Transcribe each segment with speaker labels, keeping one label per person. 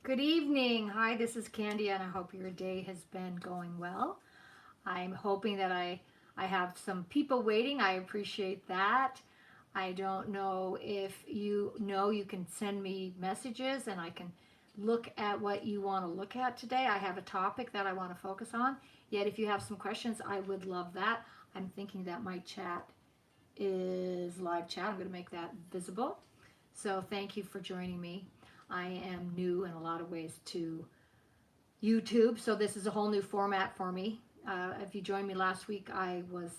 Speaker 1: Good evening. Hi, this is Candia, and I hope your day has been going well. I'm hoping that I have some people waiting. I appreciate that. I don't know if you know you can send me messages and I can look at what you want to look at today. I have a topic that I want to focus on. Yet if you have some questions, I would love that. I'm thinking that my chat is live chat. I'm going to make that visible. So thank you for joining me. I am new in a lot of ways to YouTube, so this is a whole new format for me. If you joined me last week, I was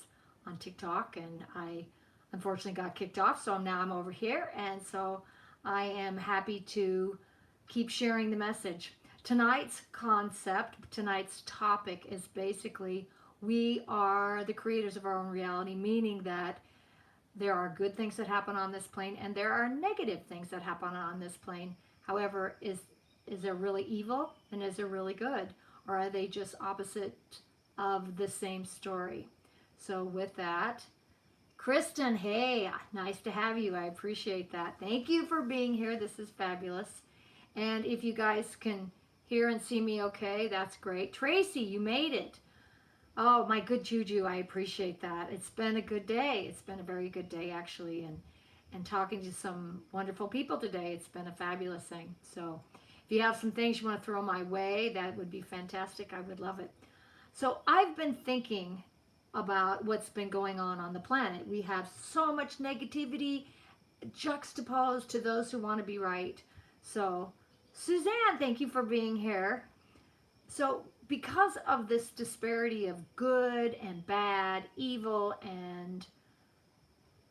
Speaker 1: on TikTok and I unfortunately got kicked off, so now I'm over here, and so I am happy to keep sharing the message. Tonight's topic is basically we are the creators of our own reality, meaning that there are good things that happen on this plane and there are negative things that happen on this plane. However, is there really evil and is there really good? Or are they just opposite of the same story? So with that, Kristen, hey, nice to have you. I appreciate that. Thank you for being here. This is fabulous. And if you guys can hear and see me okay, that's great. Tracy, you made it. Oh, my good juju, I appreciate that. It's been a good day. It's been a very good day, actually, and talking to some wonderful people today. It's been a fabulous thing. So if you have some things you want to throw my way, that would be fantastic. I would love it. So I've been thinking about what's been going on the planet. We have so much negativity juxtaposed to those who want to be right. So Suzanne, thank you for being here. So because of this disparity of good and bad, evil and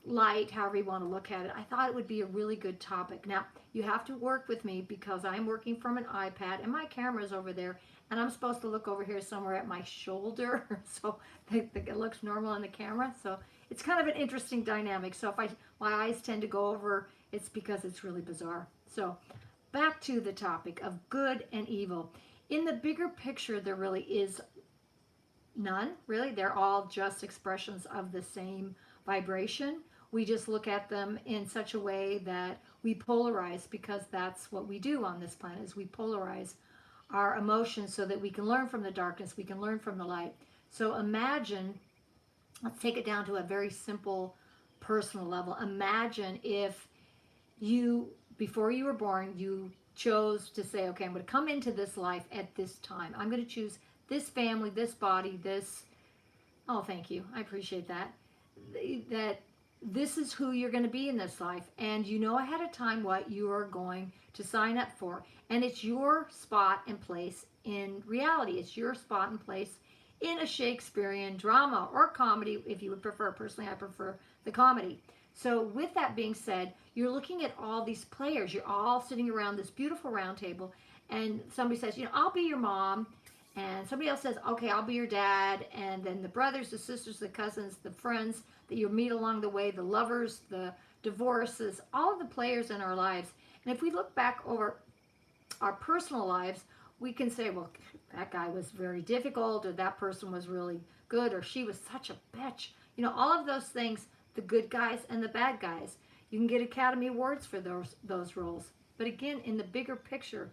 Speaker 1: light, however you want to look at it, I thought it would be a really good topic. Now, you have to work with me because I'm working from an iPad and my camera's over there and I'm supposed to look over here somewhere at my shoulder so it looks normal on the camera. So it's kind of an interesting dynamic. So if my eyes tend to go over, it's because it's really bizarre. So back to the topic of good and evil. In the bigger picture, there really is none, really. They're all just expressions of the same vibration. We just look at them in such a way that we polarize, because that's what we do on this planet, is we polarize our emotions so that we can learn from the darkness, we can learn from the light. So imagine, let's take it down to a very simple personal level. Imagine if you, before you were born, you chose to say, okay, I'm going to come into this life at this time. I'm going to choose this family, this body, this, oh, thank you. I appreciate that. That this is who you're going to be in this life. And you know ahead of time what you are going to sign up for. And it's your spot and place in reality. It's your spot and place in a Shakespearean drama or comedy, if you would prefer. Personally, I prefer the comedy. So with that being said, you're looking at all these players. You're all sitting around this beautiful round table, and somebody says, you know, I'll be your mom. And somebody else says, okay, I'll be your dad. And then the brothers, the sisters, the cousins, the friends that you'll meet along the way, the lovers, the divorces, all of the players in our lives. And if we look back over our personal lives, we can say, well, that guy was very difficult, or that person was really good, or she was such a bitch. You know, all of those things, the good guys and the bad guys. You can get Academy Awards for those roles. But again, in the bigger picture,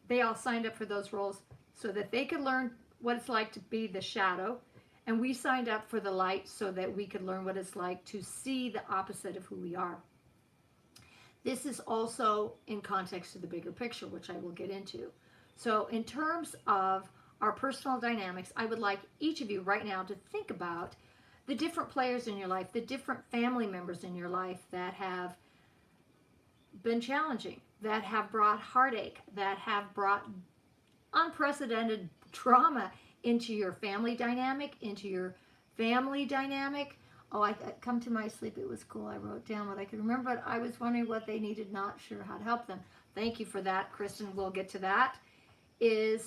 Speaker 1: they all signed up for those roles so that they could learn what it's like to be the shadow. And we signed up for the light so that we could learn what it's like to see the opposite of who we are. This is also in context to the bigger picture, which I will get into. So in terms of our personal dynamics, I would like each of you right now to think about the different players in your life, the different family members in your life that have been challenging, that have brought heartache, that have brought unprecedented trauma into your family dynamic, Oh, I come to my sleep. It was cool. I wrote down what I could remember, but I was wondering what they needed, not sure how to help them. Thank you for that, Kristen. We'll get to that. And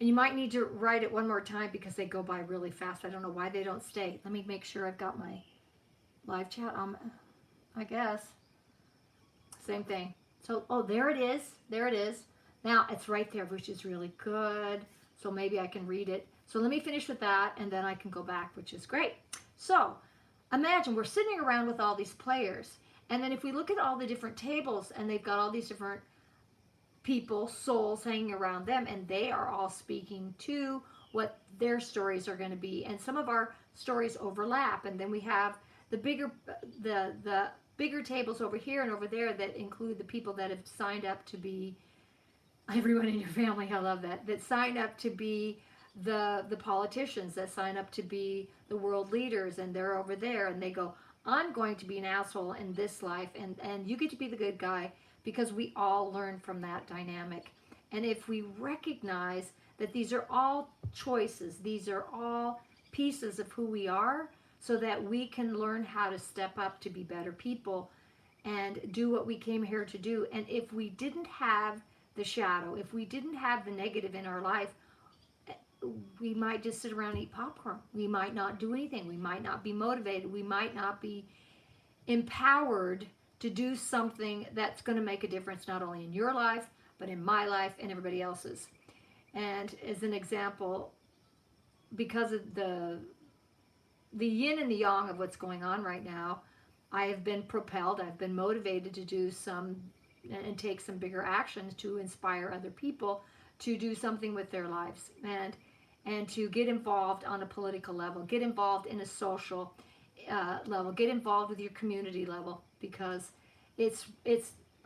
Speaker 1: you might need to write it one more time because they go by really fast. I don't know why they don't stay. Let me make sure I've got my live chat. I guess. Same thing. So, oh, there it is. There it is. Now, it's right there, which is really good. So maybe I can read it. So let me finish with that, and then I can go back, which is great. So, imagine we're sitting around with all these players. And then if we look at all the different tables, and they've got all these different people, souls hanging around them, and they are all speaking to what their stories are going to be. And some of our stories overlap, and then we have the bigger tables over here and over there that include the people that have signed up to be everyone in your family. I love that sign up to be the politicians, that sign up to be the world leaders, and they're over there and they go, I'm going to be an asshole in this life, and you get to be the good guy, because we all learn from that dynamic. And if we recognize that these are all choices, these are all pieces of who we are, so that we can learn how to step up to be better people and do what we came here to do. And if we didn't have the shadow, if we didn't have the negative in our life, we might just sit around and eat popcorn. We might not do anything. We might not be motivated. We might not be empowered to do something that's going to make a difference, not only in your life, but in my life and everybody else's. And as an example, because of the yin and the yang of what's going on right now, I have been propelled, I've been motivated to do some and take some bigger actions to inspire other people to do something with their lives, and to get involved on a political level, get involved in a social level, get involved with your community level, because it's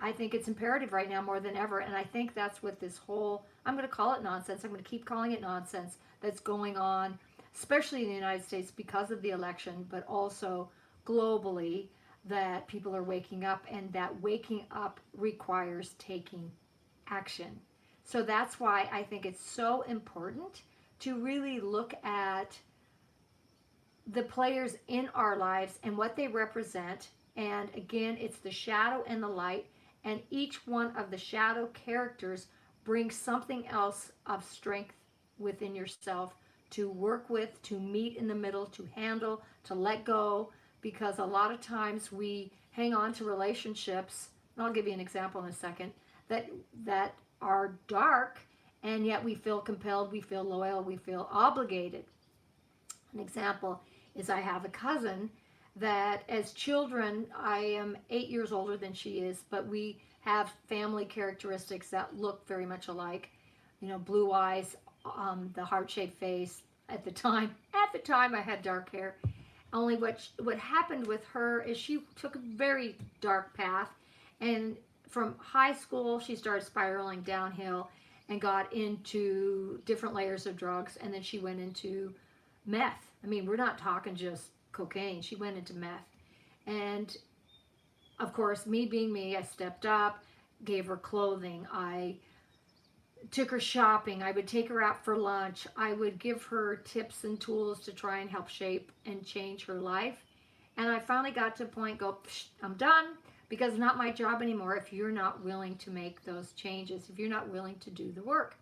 Speaker 1: I think it's imperative right now more than ever. And I think that's what this whole, I'm going to call it nonsense, I'm going to keep calling it nonsense, that's going on, especially in the United States because of the election, but also globally, that people are waking up, and that waking up requires taking action. So that's why I think it's so important to really look at the players in our lives and what they represent. And again, it's the shadow and the light, and each one of the shadow characters brings something else of strength within yourself to work with, to meet in the middle, to handle, to let go, because a lot of times we hang on to relationships, and I'll give you an example in a second, that are dark, and yet we feel compelled, we feel loyal, we feel obligated. An example is, I have a cousin that as children, I am 8 years older than she is, but we have family characteristics that look very much alike. You know, blue eyes, the heart-shaped face. At the time I had dark hair. Only what happened with her is she took a very dark path, and from high school she started spiraling downhill and got into different layers of drugs, and then she went into meth. I mean, we're not talking just cocaine. She went into meth. And of course, me being me, I stepped up, gave her clothing, I took her shopping, I would take her out for lunch, I would give her tips and tools to try and help shape and change her life. And I finally got to a point, I'm done, because it's not my job anymore if you're not willing to make those changes, if you're not willing to do the work.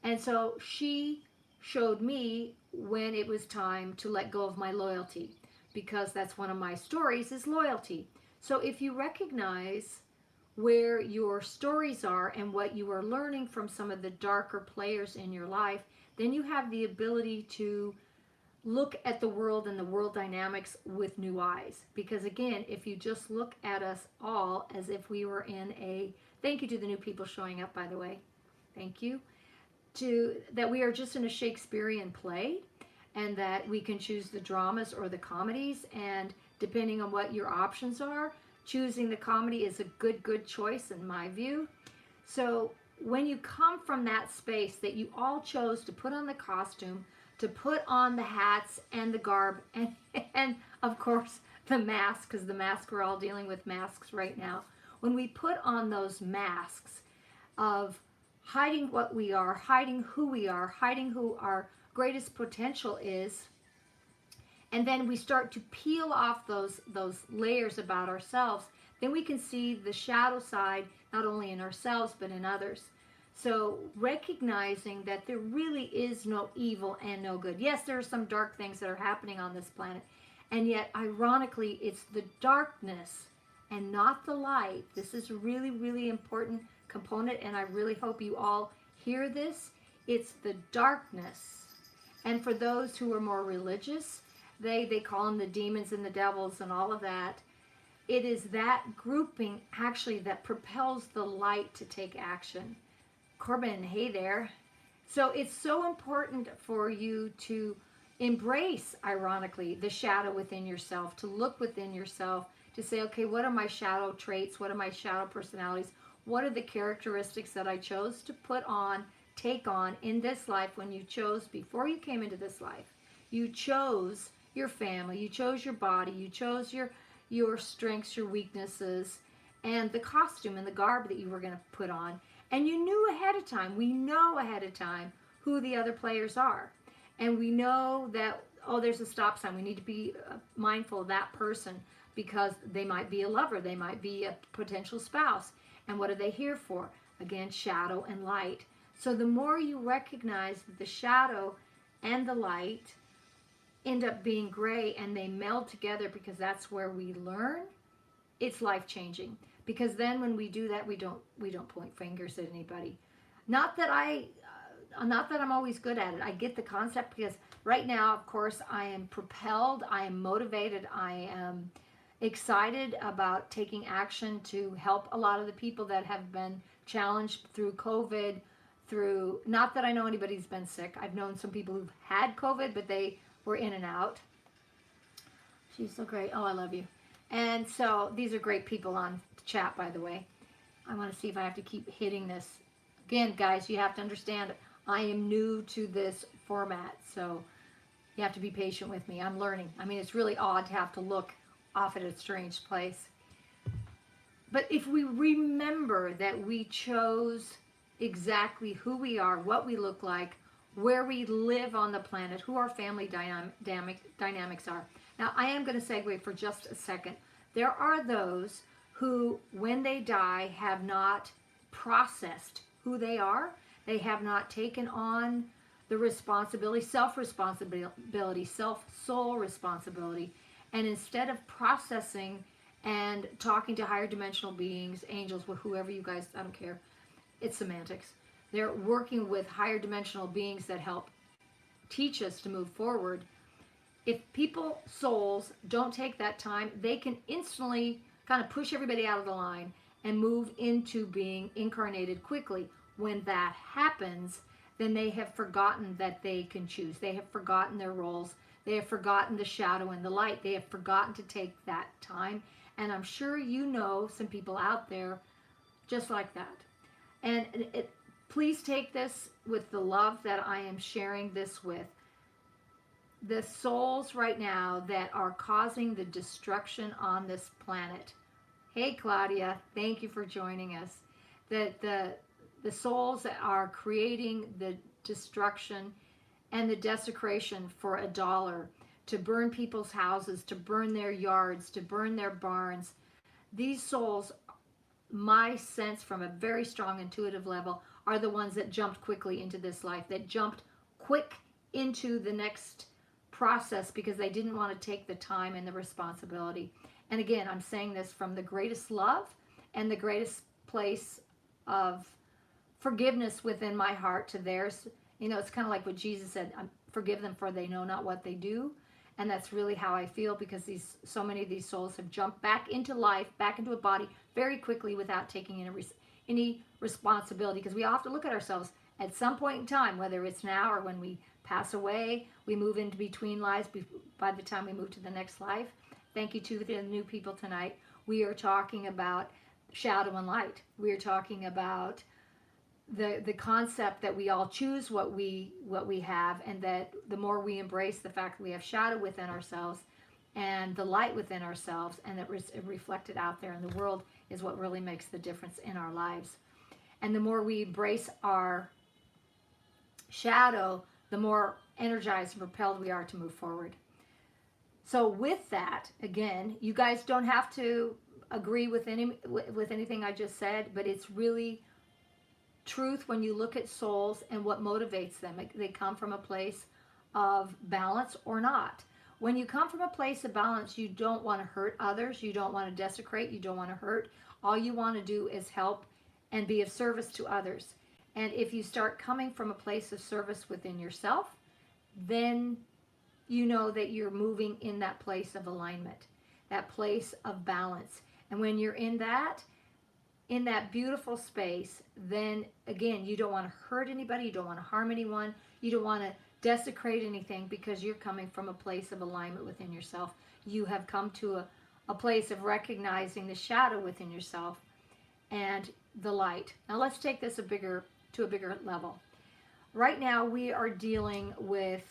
Speaker 1: And so she showed me when it was time to let go of my loyalty, because that's one of my stories, is loyalty. So if you recognize where your stories are and what you are learning from some of the darker players in your life, then you have the ability to look at the world and the world dynamics with new eyes. Because again, if you just look at us all as if we were in a, thank you to the new people showing up, by the way, thank you, that we are just in a Shakespearean play, and that we can choose the dramas or the comedies, and depending on what your options are, choosing the comedy is a good choice in my view. So when you come from that space that you all chose to put on the costume, to put on the hats and the garb, and of course the mask, because the mask, we're all dealing with masks right now. When we put on those masks of hiding what we are, hiding who we are, hiding who our greatest potential is, and then we start to peel off those layers about ourselves, then we can see the shadow side, not only in ourselves, but in others. So recognizing that there really is no evil and no good. Yes, there are some dark things that are happening on this planet, and yet, ironically, it's the darkness and not the light. This is a really, really important component, and I really hope you all hear this. It's the darkness. And for those who are more religious, they call them the demons and the devils and all of that. it is that grouping actually that propels the light to take action. Corbin, hey there. So it's so important for you to embrace, ironically, the shadow within yourself, to look within yourself, to say, okay, what are my shadow traits? What are my shadow personalities? What are the characteristics that I chose to put on, take on in this life when you chose, before you came into this life? You chose your family, you chose your body, you chose your strengths, your weaknesses, and the costume and the garb that you were going to put on. And you knew ahead of time, we know ahead of time who the other players are. And we know that, oh, there's a stop sign. We need to be mindful of that person because they might be a lover. They might be a potential spouse. And what are they here for? Again, shadow and light. So the more you recognize that the shadow and the light end up being gray and they meld together because that's where we learn, it's life-changing. Because then when we do that, we don't point fingers at anybody. Not that I'm always good at it. I get the concept because right now, of course, I am propelled, I am motivated, I am excited about taking action to help a lot of the people that have been challenged through COVID, through, not that I know anybody's been sick. I've known some people who've had COVID, but they were in and out. She's so great. Oh, I love you. And so these are great people on chat, by the way. I want to see if I have to keep hitting this. Again, guys, you have to understand I am new to this format, so you have to be patient with me. I'm learning. I mean, it's really odd to have to look off at a strange place. But if we remember that we chose exactly who we are, what we look like, where we live on the planet, who our family dynamics are. Now, I am going to segue for just a second. There are those who, when they die, have not processed who they are. They have not taken on the responsibility, self-responsibility, self-soul responsibility. And instead of processing and talking to higher dimensional beings, angels, whoever you guys, I don't care, it's semantics. They're working with higher dimensional beings that help teach us to move forward. If people, souls, don't take that time, they can instantly kind of push everybody out of the line and move into being incarnated quickly. When that happens, then they have forgotten that they can choose. They have forgotten their roles. They have forgotten the shadow and the light. They have forgotten to take that time. And I'm sure you know some people out there just like that. And please take this with the love that I am sharing this with. The souls right now that are causing the destruction on this planet. Hey, Claudia, thank you for joining us. That the souls that are creating the destruction and the desecration for $1, to burn people's houses, to burn their yards, to burn their barns. These souls, my sense from a very strong intuitive level, are the ones that jumped quickly into this life, that jumped quick into the next process because they didn't want to take the time and the responsibility. And again, I'm saying this from the greatest love and the greatest place of forgiveness within my heart to theirs. You know, it's kind of like what Jesus said, forgive them for they know not what they do. And that's really how I feel, because so many of these souls have jumped back into life, back into a body very quickly without taking any responsibility. Because we all have to look at ourselves at some point in time, whether it's now or when we pass away, we move into between lives by the time we move to the next life. Thank you to the new people tonight. We are talking about shadow and light. We are talking about the concept that we all choose what we have, and that the more we embrace the fact that we have shadow within ourselves and the light within ourselves, and that reflected out there in the world, is what really makes the difference in our lives. And the more we embrace our shadow, the more energized and propelled we are to move forward. So with that, again, you guys don't have to agree with anything I just said, but it's really truth when you look at souls and what motivates them. They come from a place of balance or not. When you come from a place of balance, you don't want to hurt others. You don't want to desecrate. You don't want to hurt. All you want to do is help and be of service to others. And if you start coming from a place of service within yourself, then you know that you're moving in that place of alignment. that place of balance. And when you're in that beautiful space, then again, you don't want to hurt anybody, you don't want to harm anyone, you don't want to desecrate anything, because you're coming from a place of alignment within yourself. You have come to a place of recognizing the shadow within yourself and the light. Now let's take this to a bigger level. Right now we are dealing with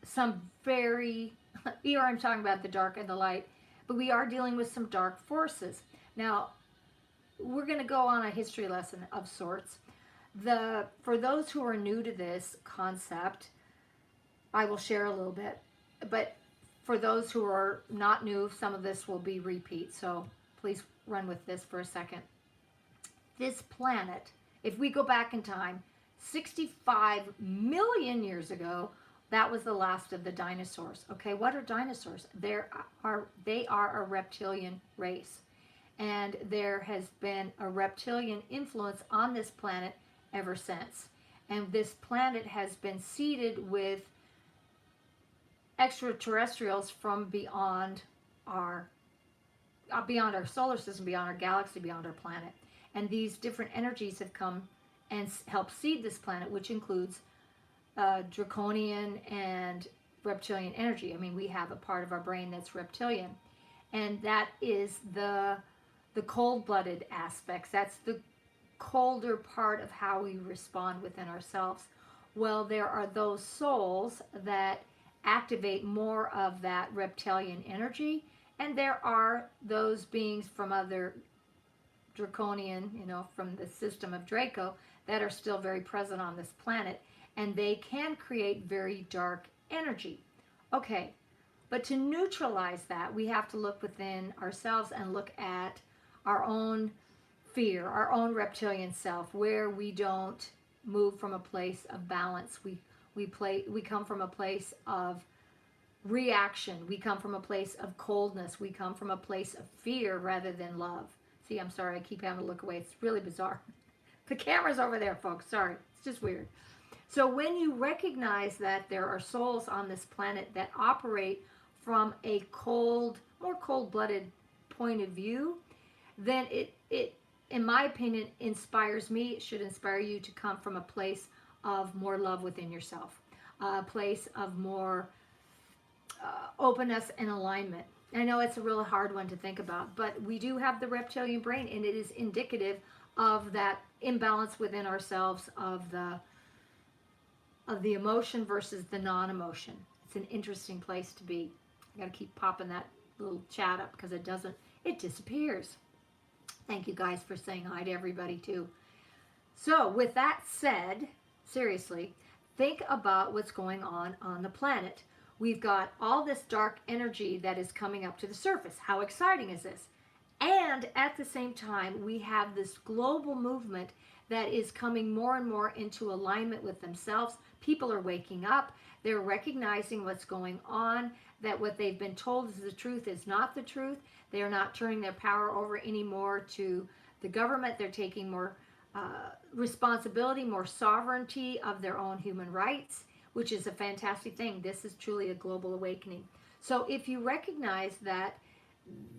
Speaker 1: some very, here I'm talking about the dark and the light, but we are dealing with some dark forces. Now, we're going to go on a history lesson of sorts. For those who are new to this concept, I will share a little bit, but for those who are not new, some of this will be repeat, so please run with this for a second. This planet, if we go back in time, 65 million years ago, that was the last of the dinosaurs. Okay, what are dinosaurs? They are a reptilian race. And there has been a reptilian influence on this planet ever since. And this planet has been seeded with extraterrestrials from beyond our solar system, beyond our galaxy, beyond our planet. And these different energies have come and helped seed this planet, which includes draconian and reptilian energy. I mean, we have a part of our brain that's reptilian, and that is the cold-blooded aspects. That's the colder part of how we respond within ourselves. Well, there are those souls that activate more of that reptilian energy, and there are those beings from other draconian, from the system of Draco, that are still very present on this planet, and they can create very dark energy. Okay, but to neutralize that, we have to look within ourselves and look at our own fear, our own reptilian self, where we don't move from a place of balance. We come from a place of reaction. We come from a place of coldness. We come from a place of fear rather than love. See, I'm sorry, I keep having to look away. It's really bizarre. The camera's over there, folks. Sorry, it's just weird. So when you recognize that there are souls on this planet that operate from a more cold-blooded point of view, then it, in my opinion, inspires me. It should inspire you to come from a place of more love within yourself, a place of more openness and alignment. I know it's a really hard one to think about, but we do have the reptilian brain, and it is indicative of that imbalance within ourselves of the emotion versus the non-emotion. It's an interesting place to be. I got to keep popping that little chat up because it disappears. Thank you guys for saying hi to everybody too. So with that said, seriously, think about what's going on the planet. We've got all this dark energy that is coming up to the surface. How exciting is this? And at the same time, we have this global movement that is coming more and more into alignment with themselves. People are waking up. They're recognizing what's going on, that what they've been told is the truth is not the truth. They are not turning their power over anymore to the government. They're taking more responsibility, more sovereignty of their own human rights, which is a fantastic thing. This is truly a global awakening. So if you recognize that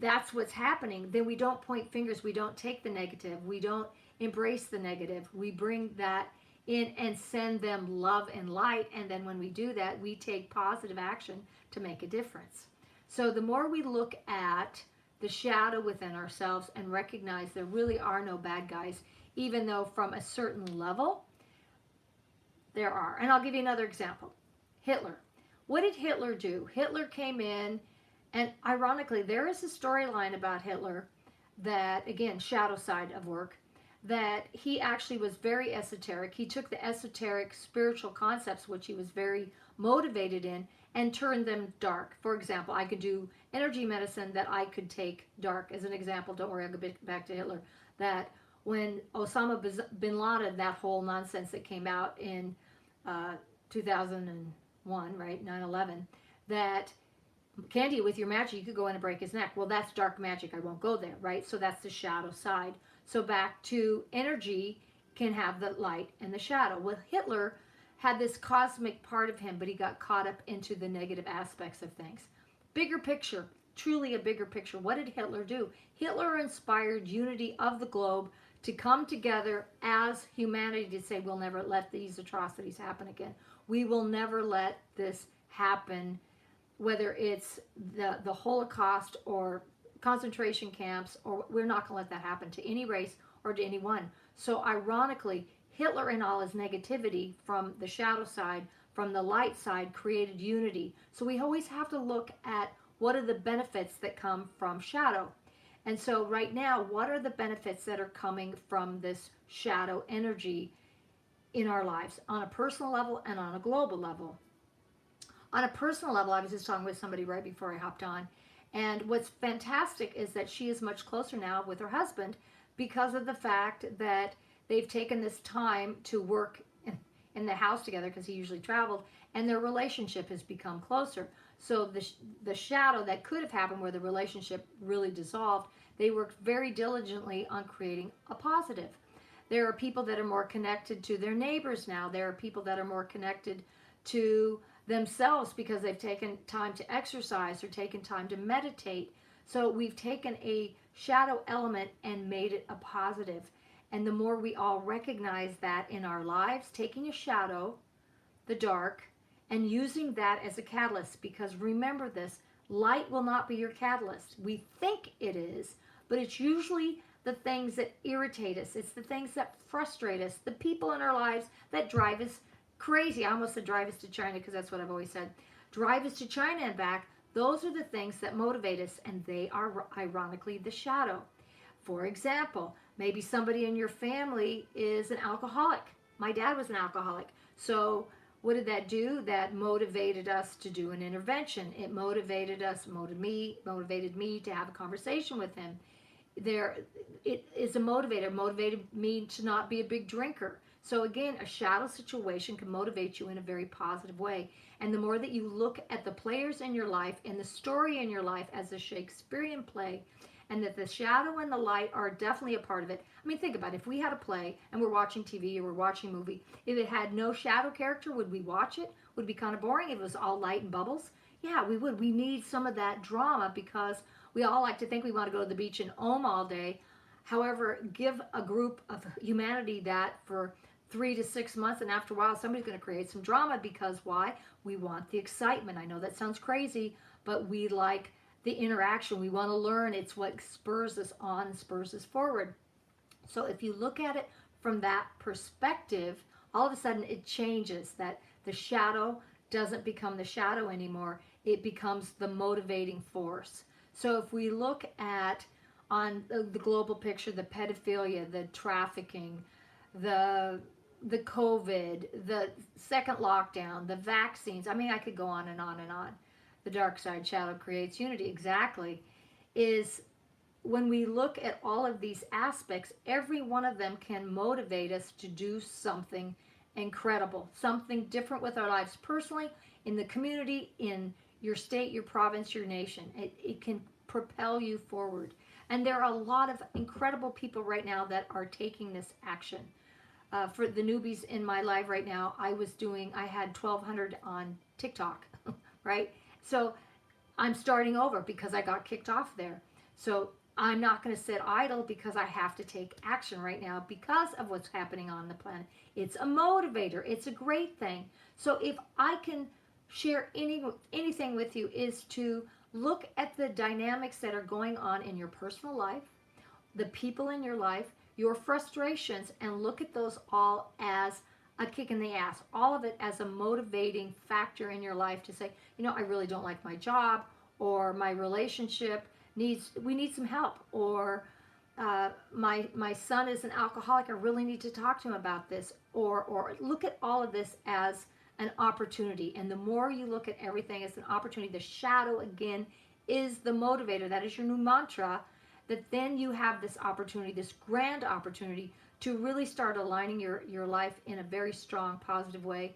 Speaker 1: that's what's happening, then we don't point fingers. We don't take the negative. We don't embrace the negative. We bring that in and send them love and light. And then when we do that, we take positive action to make a difference. So the more we look at the shadow within ourselves and recognize there really are no bad guys, even though from a certain level there are. And I'll give you another example. Hitler. What did Hitler do? Hitler came in, and ironically, there is a storyline about Hitler that, again, shadow side of work, that he actually was very esoteric. He took the esoteric spiritual concepts, which he was very motivated in, and turned them dark. For example, I could do energy medicine that I could take dark. As an example, don't worry, I'll go back to Hitler. That when Osama bin Laden, that whole nonsense that came out in 2001, right, 9/11, that Candia, with your magic, you could go in and break his neck. Well, that's dark magic. I won't go there, right? So that's the shadow side. So back to energy can have the light and the shadow. Well, Hitler had this cosmic part of him, but he got caught up into the negative aspects of things. Bigger picture, truly a bigger picture. What did Hitler do? Hitler inspired unity of the globe to come together as humanity to say, we'll never let these atrocities happen again. We will never let this happen, whether it's the Holocaust or concentration camps, or we're not going to let that happen to any race or to anyone. So ironically, Hitler in all his negativity from the shadow side, from the light side, created unity. So we always have to look at what are the benefits that come from shadow. And so right now, what are the benefits that are coming from this shadow energy in our lives on a personal level and on a global level? On a personal level, I was just talking with somebody right before I hopped on, and what's fantastic is that she is much closer now with her husband because of the fact that they've taken this time to work in the house together, because he usually traveled, and their relationship has become closer. So the shadow that could have happened where the relationship really dissolved, they worked very diligently on creating a positive. There are people that are more connected to their neighbors now. There are people that are more connected to themselves because they've taken time to exercise or taken time to meditate. So we've taken a shadow element and made it a positive. And the more we all recognize that in our lives, taking a shadow, the dark, and using that as a catalyst, because remember this, light will not be your catalyst. We think it is, but it's usually the things that irritate us. It's the things that frustrate us, the people in our lives that drive us crazy. I almost said drive us to China because that's what I've always said. Drive us to China and back. Those are the things that motivate us, and they are ironically the shadow. For example, maybe somebody in your family is an alcoholic. My dad was an alcoholic. So what did that do? That motivated us to do an intervention. It motivated me to have a conversation with him. It is a motivator. Motivated me to not be a big drinker. So again, a shadow situation can motivate you in a very positive way. And the more that you look at the players in your life and the story in your life as a Shakespearean play, and that the shadow and the light are definitely a part of it. I mean, think about it. If we had a play and we're watching TV or we're watching a movie, if it had no shadow character, would we watch it? Would it be kind of boring if it was all light and bubbles? Yeah, we would. We need some of that drama because we all like to think we want to go to the beach and ohm all day. However, give a group of humanity that for 3 to 6 months, and after a while, somebody's going to create some drama because why? We want the excitement. I know that sounds crazy, but we like the interaction. We want to learn. It's what spurs us on, spurs us forward. So if you look at it from that perspective, all of a sudden it changes, that the shadow doesn't become the shadow anymore. It becomes the motivating force. So if we look at on the global picture, the pedophilia, the trafficking, the COVID, the second lockdown, the vaccines, I mean, I could go on and on and on. The dark side shadow creates unity, exactly, is when we look at all of these aspects, every one of them can motivate us to do something incredible, something different with our lives personally, in the community, in your state, your province, your nation. It can propel you forward. And there are a lot of incredible people right now that are taking this action. For the newbies in my live right now, I had 1,200 on TikTok, right? So I'm starting over because I got kicked off there. So I'm not going to sit idle because I have to take action right now because of what's happening on the planet. It's a motivator. It's a great thing. So if I can share anything with you, is to look at the dynamics that are going on in your personal life, the people in your life, your frustrations, and look at those all as a kick in the ass, all of it as a motivating factor in your life to say, I really don't like my job, or my relationship we need some help, or my son is an alcoholic, I really need to talk to him about this, or look at all of this as an opportunity. And the more you look at everything as an opportunity, the shadow again is the motivator. That is your new mantra, that then you have this opportunity, this grand opportunity to really start aligning your life in a very strong, positive way,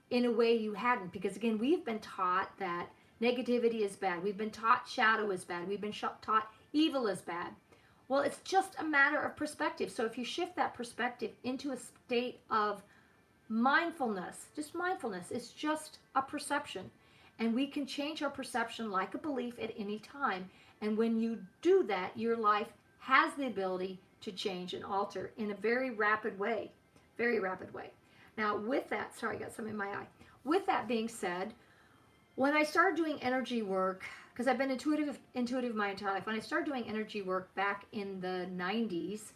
Speaker 1: in a way you hadn't. Because again, we've been taught that negativity is bad. We've been taught shadow is bad. We've been taught evil is bad. Well, it's just a matter of perspective. So if you shift that perspective into a state of mindfulness, just mindfulness, it's just a perception. And we can change our perception like a belief at any time. And when you do that, your life has the ability to change and alter in a very rapid way. Very rapid way. Now, with that, sorry, I got some in my eye. With that being said, when I started doing energy work, because I've been intuitive my entire life, when I started doing energy work back in the 90s,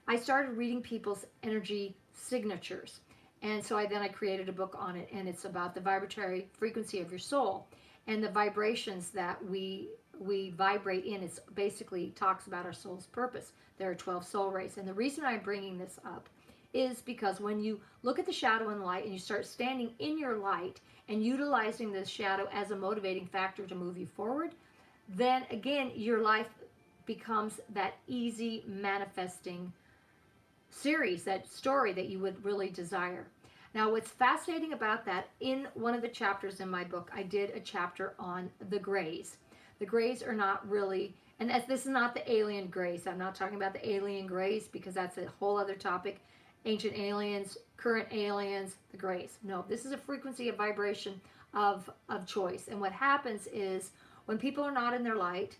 Speaker 1: I started reading people's energy signatures. And so then I created a book on it, and it's about the vibratory frequency of your soul and the vibrations that we vibrate in. It's basically talks about our soul's purpose. There are 12 soul rays. And the reason I'm bringing this up is because when you look at the shadow and light and you start standing in your light and utilizing this shadow as a motivating factor to move you forward, then again, your life becomes that easy manifesting series, that story that you would really desire. Now, what's fascinating about that, in one of the chapters in my book, I did a chapter on the grays. The grays are not really, and this is not the alien grays. I'm not talking about the alien grays because that's a whole other topic. Ancient aliens, current aliens, the grays. No, this is a frequency of vibration of choice. And what happens is when people are not in their light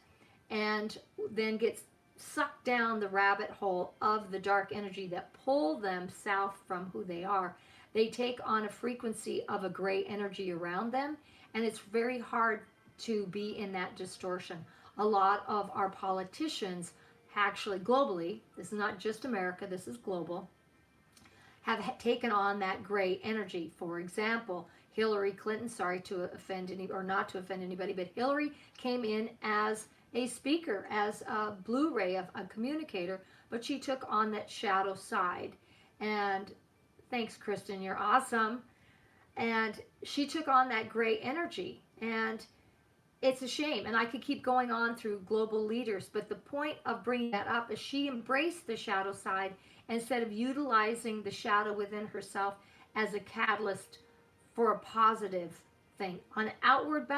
Speaker 1: and then get sucked down the rabbit hole of the dark energy that pull them south from who they are, they take on a frequency of a gray energy around them, and it's very hard to be in that distortion. A lot of our politicians, actually globally, this is not just America, this is global, have taken on that gray energy. For example, Hillary Clinton, sorry to offend any, or not to offend anybody, but Hillary came in as a speaker, as a Blu-ray, of a communicator, but she took on that shadow side. And thanks, Kristen, you're awesome. And she took on that gray energy. And it's a shame. And I could keep going on through global leaders, but the point of bringing that up is she embraced the shadow side instead of utilizing the shadow within herself as a catalyst for a positive thing. On an outward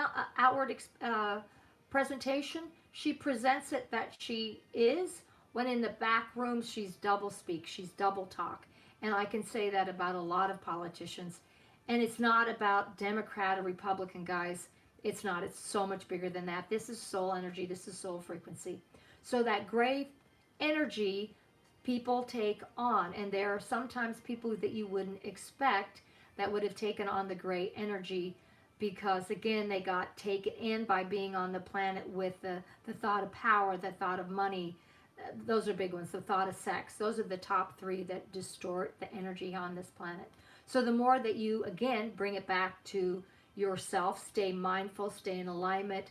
Speaker 1: presentation, she presents it that she is, when in the back room she's double speak, she's double talk. And I can say that about a lot of politicians. And it's not about Democrat or Republican, guys. It's not. It's so much bigger than that. This is soul energy. This is soul frequency. So that gray energy people take on, and there are sometimes people that you wouldn't expect that would have taken on the gray energy, because again, they got taken in by being on the planet with the thought of power, the thought of money. Those are big ones. The thought of sex. Those are the top three that distort the energy on this planet. So the more that you, again, bring it back to yourself, stay mindful, stay in alignment,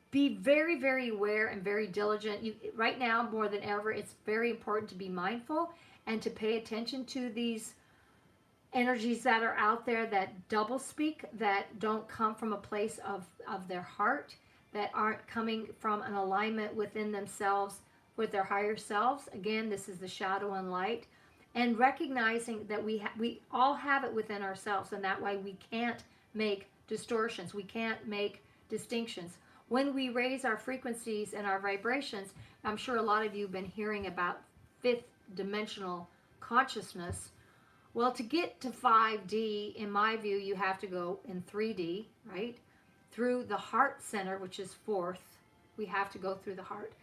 Speaker 1: be very, very aware and very diligent. Right now, more than ever, it's very important to be mindful and to pay attention to these energies that are out there that double speak, that don't come from a place of their heart, that aren't coming from an alignment within themselves with their higher selves. Again, this is the shadow and light. And recognizing that we all have it within ourselves, and that way we can't make distortions. We can't make distinctions. When we raise our frequencies and our vibrations, I'm sure a lot of you have been hearing about fifth dimensional consciousness. Well, to get to 5D, in my view, you have to go in 3D, right? Through the heart center, which is fourth. We have to go through the heart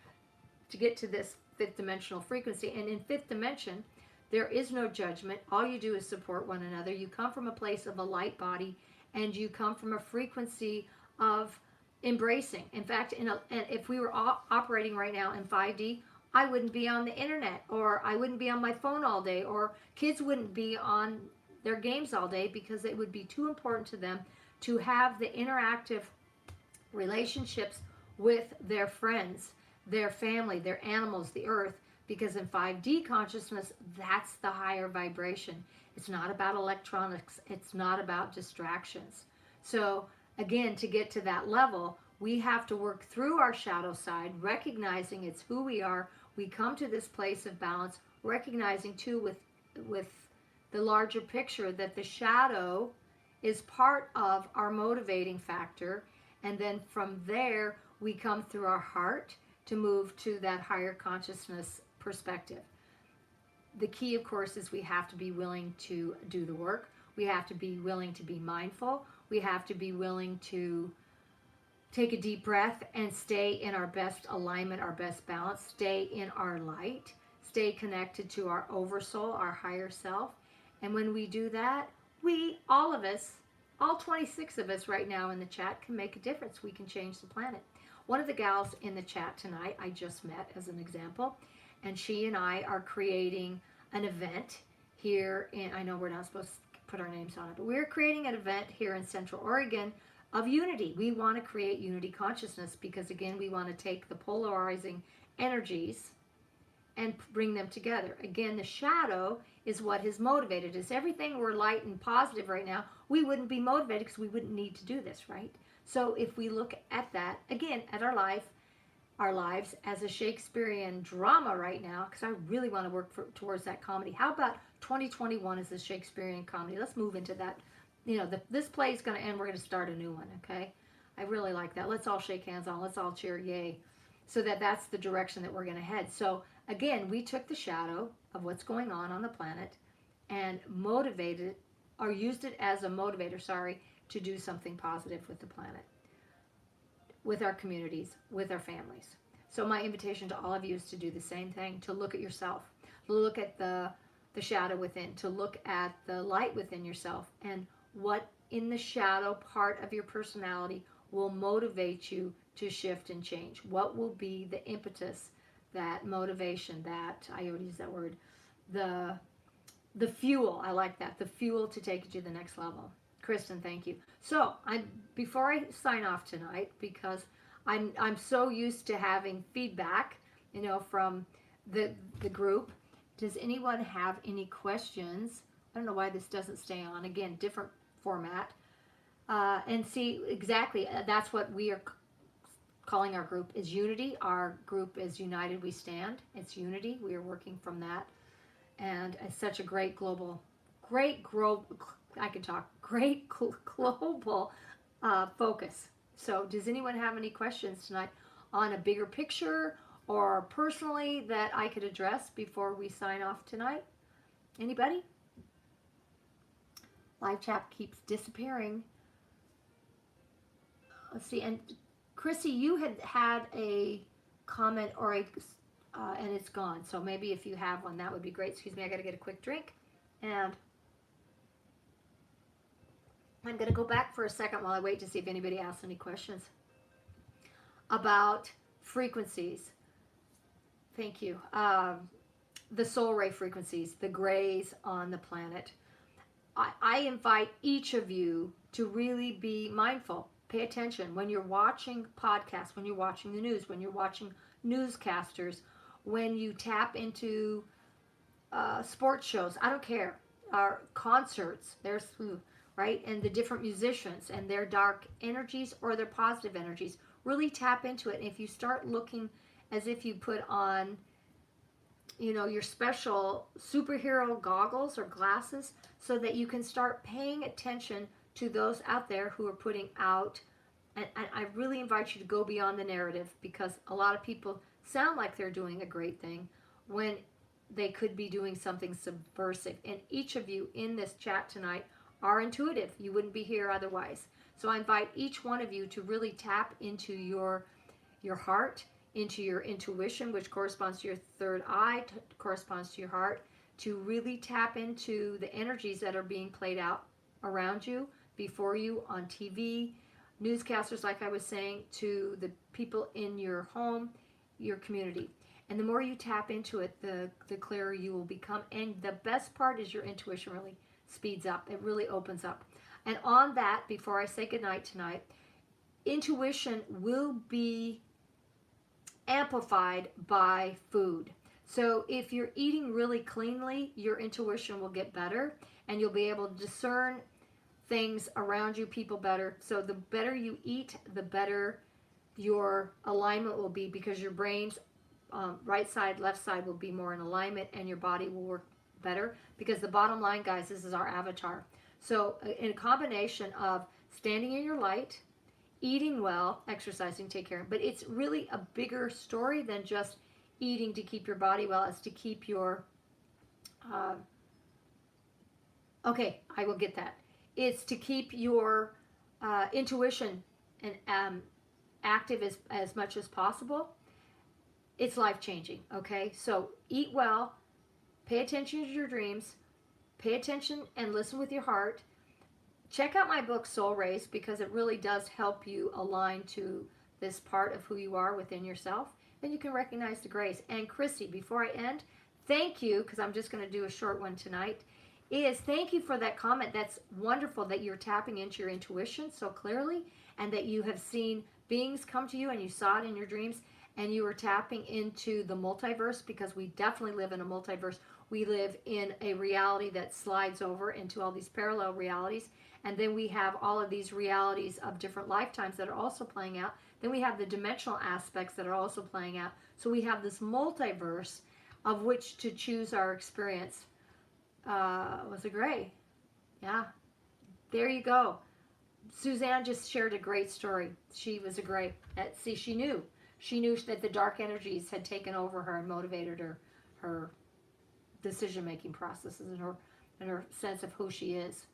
Speaker 1: to get to this fifth dimensional frequency. And in fifth dimension, there is no judgment. All you do is support one another. You come from a place of a light body, and you come from a frequency of embracing. In fact, if we were all operating right now in 5D, I wouldn't be on the internet, or I wouldn't be on my phone all day, or kids wouldn't be on their games all day, because it would be too important to them to have the interactive relationships with their friends, their family, their animals, the earth. Because in 5D consciousness, that's the higher vibration. It's not about electronics. It's not about distractions. So again, to get to that level, we have to work through our shadow side, recognizing it's who we are. We come to this place of balance, recognizing too with the larger picture that the shadow is part of our motivating factor. And then from there, we come through our heart to move to that higher consciousness perspective. The key, of course, is we have to be willing to do the work. We have to be willing to be mindful. We have to be willing to take a deep breath and stay in our best alignment, our best balance, stay in our light, stay connected to our oversoul, our higher self. And when we do that, we, all of us, all 26 of us right now in the chat can make a difference. We can change the planet. One of the gals in the chat tonight, I just met as an example, and she and I are creating an event here in, I know we're not supposed to put our names on it, but we're creating an event here in Central Oregon of unity. We want to create unity consciousness because, again, we want to take the polarizing energies and bring them together. Again, the shadow is what has motivated us. Everything we're light and positive right now, we wouldn't be motivated because we wouldn't need to do this, right? So if we look at that, again, at our lives as a Shakespearean drama right now, because I really want to work towards that comedy. How about 2021 as a Shakespearean comedy? Let's move into that. You know, this play is going to end. We're going to start a new one, okay? I really like that. Let's all shake hands on. Let's all cheer, yay. So that's the direction that we're going to head. So again, we took the shadow of what's going on the planet and motivated, or used it as a motivator, to do something positive with the planet, with our communities, with our families. So my invitation to all of you is to do the same thing, to look at yourself, look at the shadow within, to look at the light within yourself, and what in the shadow part of your personality will motivate you to shift and change. What will be the impetus, that motivation, that, I already used that word, the fuel, I like that, the fuel to take you to the next level. Kristen, thank you. So before I sign off tonight, because I'm so used to having feedback, from the group. Does anyone have any questions? I don't know why this doesn't stay on. Again, different format. And see, exactly, that's what we are calling our group, is unity. Our group is United We Stand. It's unity. We are working from that. And it's such a great global focus. So does anyone have any questions tonight on a bigger picture or personally that I could address before we sign off tonight? Anybody? Live chat keeps disappearing. Let's see. And Chrissy, you had a comment or and it's gone. So maybe if you have one, that would be great. Excuse me, I got to get a quick drink. And I'm going to go back for a second while I wait to see if anybody asks any questions about frequencies. Thank you. The soul ray frequencies, the grays on the planet. I invite each of you to really be mindful. Pay attention when you're watching podcasts, when you're watching the news, when you're watching newscasters, when you tap into sports shows. I don't care. Concerts. There's right, and the different musicians and their dark energies or their positive energies. Really tap into it. And if you start looking as if you put on, your special superhero goggles or glasses, so that you can start paying attention to those out there who are putting out, and I really invite you to go beyond the narrative, because a lot of people sound like they're doing a great thing when they could be doing something subversive. And each of you in this chat tonight are intuitive. You wouldn't be here otherwise. So I invite each one of you to really tap into your heart, into your intuition, which corresponds to your third eye, corresponds to your heart, to really tap into the energies that are being played out around you, before you, on TV, newscasters, like I was saying, to the people in your home, your community. And the more you tap into it, the clearer you will become. And the best part is your intuition really speeds up. It really opens up. And on that, before I say goodnight tonight, intuition will be amplified by food. So if you're eating really cleanly, your intuition will get better, and you'll be able to discern things around you, people, better. So the better you eat, the better your alignment will be, because your brain's right side, left side will be more in alignment, and your body will work better. Because the bottom line, guys, this is our avatar. So in a combination of standing in your light, eating well, exercising, take care. But it's really a bigger story than just eating to keep your body well. It's to keep your, okay, I will get that. It's to keep your intuition and active as much as possible, it's life-changing, okay? So eat well, pay attention to your dreams, pay attention and listen with your heart. Check out my book, Soul Rays, because it really does help you align to this part of who you are within yourself, and you can recognize the grace. And Christy, before I end, thank you, because I'm just going to do a short one tonight, is thank you for that comment. That's wonderful that you're tapping into your intuition so clearly, and that you have seen beings come to you and you saw it in your dreams, and you were tapping into the multiverse, because we definitely live in a multiverse. We live in a reality that slides over into all these parallel realities, and then we have all of these realities of different lifetimes that are also playing out. Then we have the dimensional aspects that are also playing out. So we have this multiverse of which to choose our experience. Was it gray? Yeah. There you go. Suzanne just shared a great story. She was a gray. See, she knew. She knew that the dark energies had taken over her and motivated her decision-making processes and her sense of who she is.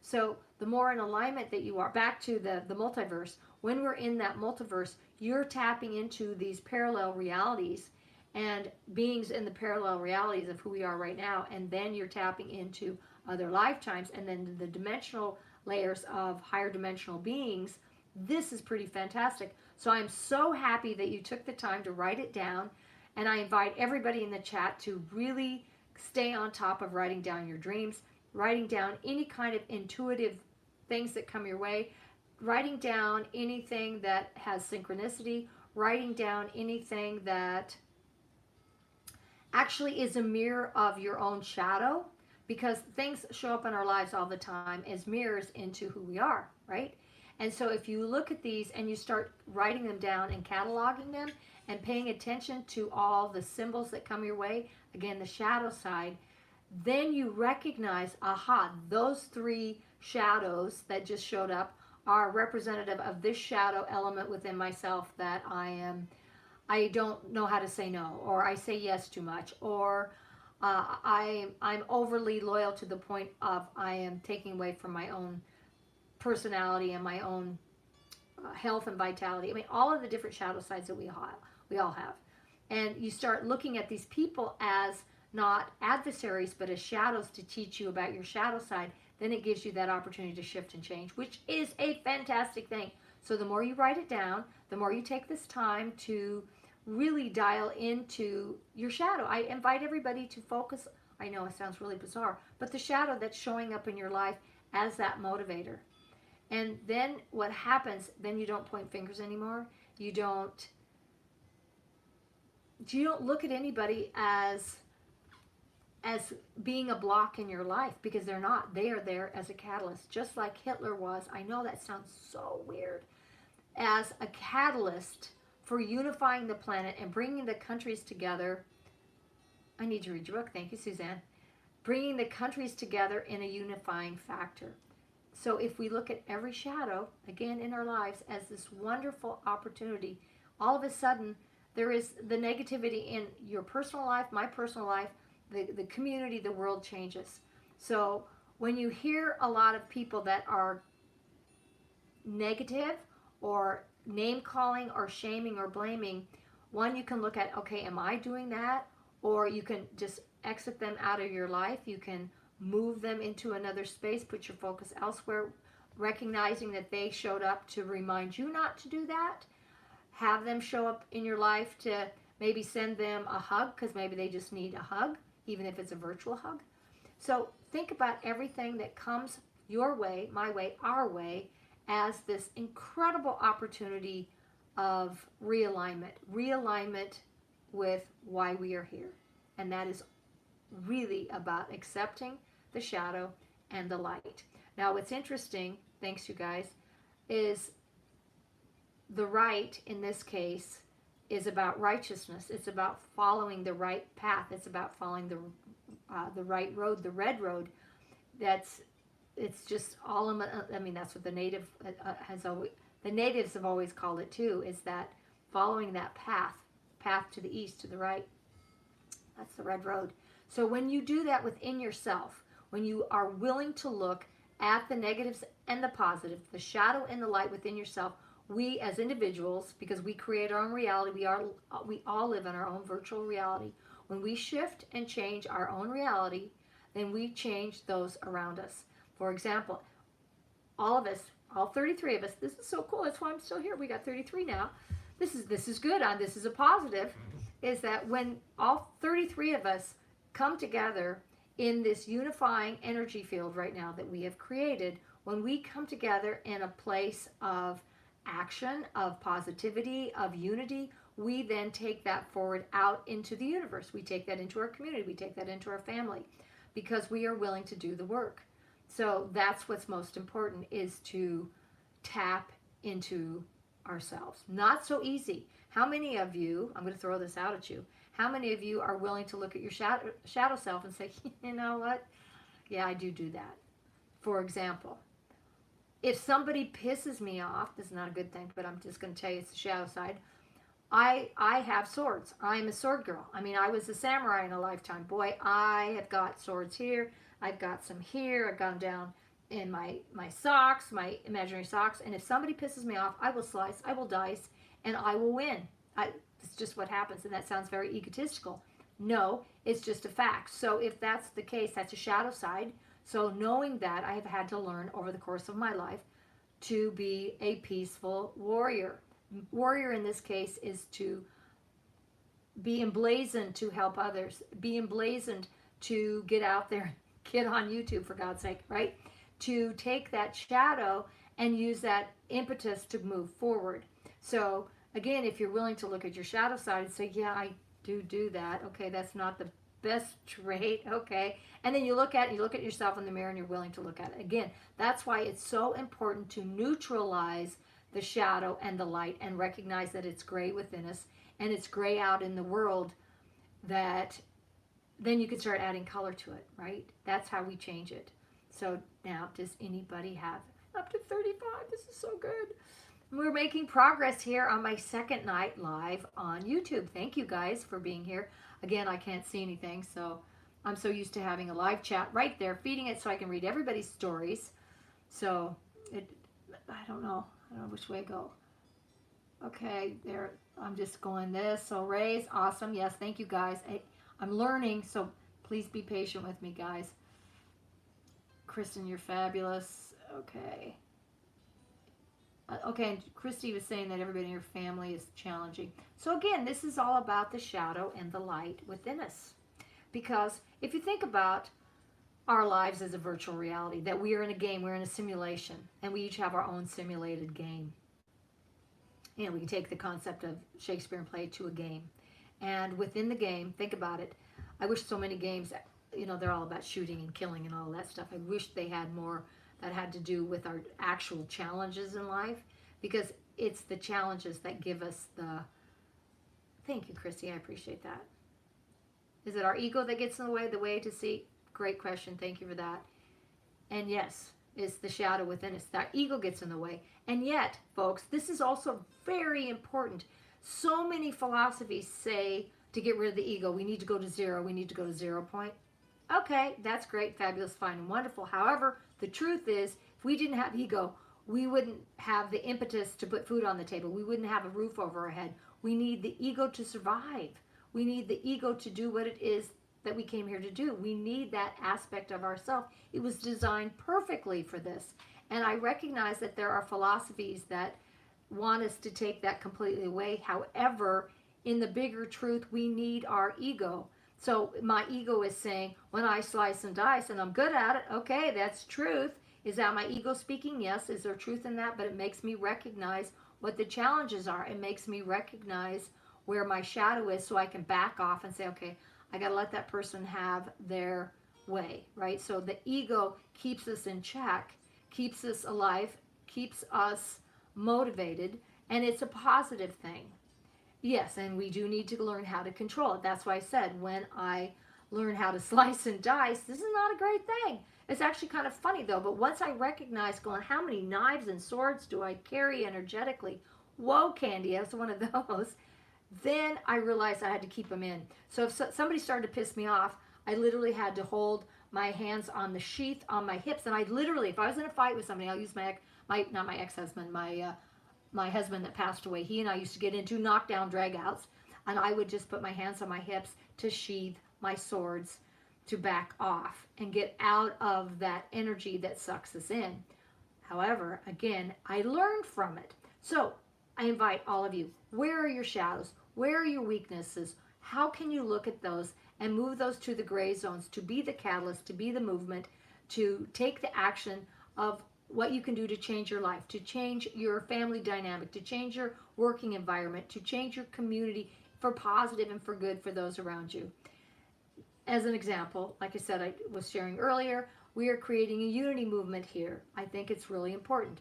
Speaker 1: So the more in alignment that you are, back to the multiverse, when we're in that multiverse, you're tapping into these parallel realities and beings in the parallel realities of who we are right now, and then you're tapping into other lifetimes, and then the dimensional layers of higher dimensional beings. This is pretty fantastic. So I'm so happy that you took the time to write it down, and I invite everybody in the chat to really stay on top of writing down your dreams, writing down any kind of intuitive things that come your way, writing down anything that has synchronicity, writing down anything that actually is a mirror of your own shadow, because things show up in our lives all the time as mirrors into who we are, right? And so if you look at these and you start writing them down and cataloging them and paying attention to all the symbols that come your way, again, the shadow side, then you recognize, aha, those three shadows that just showed up are representative of this shadow element within myself that I don't know how to say no, or I say yes too much, or I'm overly loyal to the point of I am taking away from my own personality and my own health and vitality. I mean, all of the different shadow sides that we all have. And you start looking at these people as not adversaries, but as shadows to teach you about your shadow side. Then it gives you that opportunity to shift and change, which is a fantastic thing. So the more you write it down, the more you take this time to really dial into your shadow. I invite everybody to focus, I know it sounds really bizarre, but the shadow that's showing up in your life as that motivator. And then what happens, then you don't point fingers anymore. You don't look at anybody as being a block in your life, because they're not. They are there as a catalyst, just like Hitler was. I know that sounds so weird. As a catalyst for unifying the planet and bringing the countries together. I need to read your book. Thank you, Suzanne. Bringing the countries together in a unifying factor. So if we look at every shadow, again, in our lives as this wonderful opportunity, all of a sudden there is the negativity in your personal life, my personal life, the community, the world changes. So when you hear a lot of people that are negative or name calling or shaming or blaming, one, you can look at, okay, am I doing that? Or you can just exit them out of your life. You can move them into another space, put your focus elsewhere, recognizing that they showed up to remind you not to do that. Have them show up in your life to maybe send them a hug, because maybe they just need a hug, even if it's a virtual hug. So think about everything that comes your way, my way, our way, as this incredible opportunity of realignment with why we are here. And that is really about accepting the shadow and the light. Now, what's interesting, thanks you guys, is the right in this case is about righteousness. It's about following the right path. It's about following the right road, the red road. It's just all. I mean, that's what the natives have always called it too. Is that following that path to the east, to the right. That's the red road. So when you do that within yourself, when you are willing to look at the negatives and the positive, the shadow and the light within yourself. We as individuals, because we create our own reality, we all live in our own virtual reality. When we shift and change our own reality, then we change those around us. For example, all of us, all 33 of us, this is so cool. That's why I'm still here. We got 33 now. This is good. This is a positive. Is that when all 33 of us come together in this unifying energy field right now that we have created, when we come together in a place of action, of positivity, of unity, we then take that forward out into the universe. We take that into our community. We take that into our family because we are willing to do the work. So that's what's most important, is to tap into ourselves. Not so easy. How many of you, I'm going to throw this out at you, how many of you are willing to look at your shadow self and say, you know what? Yeah, I do that. For example, if somebody pisses me off, this is not a good thing, but I'm just going to tell you it's the shadow side. I have swords. I'm a sword girl. I mean, I was a samurai in a lifetime. Boy, I have got swords here. I've got some here. I've got them down in my socks, my imaginary socks. And if somebody pisses me off, I will slice, I will dice, and I will win. It's just what happens. And that sounds very egotistical. No, it's just a fact. So if that's the case, that's a shadow side. So knowing that, I have had to learn over the course of my life to be a peaceful warrior. Warrior in this case is to be emblazoned to help others, be emblazoned to get out there, get on YouTube, for God's sake, right? To take that shadow and use that impetus to move forward. So again, if you're willing to look at your shadow side and say, yeah, I do that. Okay, that's not the best trait. Okay. And then you look at yourself in the mirror and you're willing to look at it. Again, that's why it's so important to neutralize the shadow and the light and recognize that it's gray within us and it's gray out in the world, that then you can start adding color to it, right? That's how we change it. So now, does anybody have up to 35? This is so good. We're making progress here on my second night live on YouTube. Thank you guys for being here. Again, I can't see anything, so I'm so used to having a live chat right there, feeding it so I can read everybody's stories. So I don't know which way to go. Okay, there. I'm just going this. So Ray's awesome. Yes, thank you guys. I'm learning, so please be patient with me, guys. Kristen, you're fabulous. Okay. Okay, and Christy was saying that everybody in your family is challenging. So again, this is all about the shadow and the light within us. Because if you think about our lives as a virtual reality, that we are in a game, we're in a simulation, and we each have our own simulated game. And we can take the concept of Shakespeare and play it to a game. And within the game, think about it. I wish so many games, they're all about shooting and killing and all that stuff. I wish they had more that had to do with our actual challenges in life, because it's the challenges that give us the... Thank you, Christy. I appreciate that. Is it our ego that gets in the way to see? Great question. Thank you for that. And yes, it's the shadow within us. That ego gets in the way. And yet, folks, this is also very important. So many philosophies say to get rid of the ego, we need to go to zero. We need to go to 0 point. Okay, that's great, fabulous, fine, and wonderful. However, the truth is, if we didn't have ego, we wouldn't have the impetus to put food on the table. We wouldn't have a roof over our head. We need the ego to survive. We need the ego to do what it is that we came here to do. We need that aspect of ourselves. It was designed perfectly for this. And I recognize that there are philosophies that want us to take that completely away. However, in the bigger truth, we need our ego. So my ego is saying, when I slice and dice, and I'm good at it, okay, that's truth. Is that my ego speaking? Yes. Is there truth in that? But it makes me recognize what the challenges are. It makes me recognize where my shadow is, so I can back off and say, okay, I got to let that person have their way, right? So the ego keeps us in check, keeps us alive, keeps us motivated, and it's a positive thing. Yes, and we do need to learn how to control it. That's why I said, when I learn how to slice and dice, this is not a great thing. It's actually kind of funny though, but once I recognize going, how many knives and swords do I carry energetically? Whoa, Candia, it's one of those. Then I realized I had to keep them in. So if somebody started to piss me off, I literally had to hold my hands on the sheath on my hips, and I literally, if I was in a fight with somebody, I'll use not my ex-husband, my husband that passed away. He and I used to get into knockdown dragouts, and I would just put my hands on my hips to sheathe my swords, to back off and get out of that energy that sucks us in. However, again, I learned from it. So I invite all of you, where are your shadows? Where are your weaknesses? How can you look at those and move those to the gray zones, to be the catalyst, to be the movement, to take the action of what you can do to change your life, to change your family dynamic, to change your working environment, to change your community for positive and for good for those around you. As an example, like I said, I was sharing earlier, we are creating a unity movement here. I think it's really important.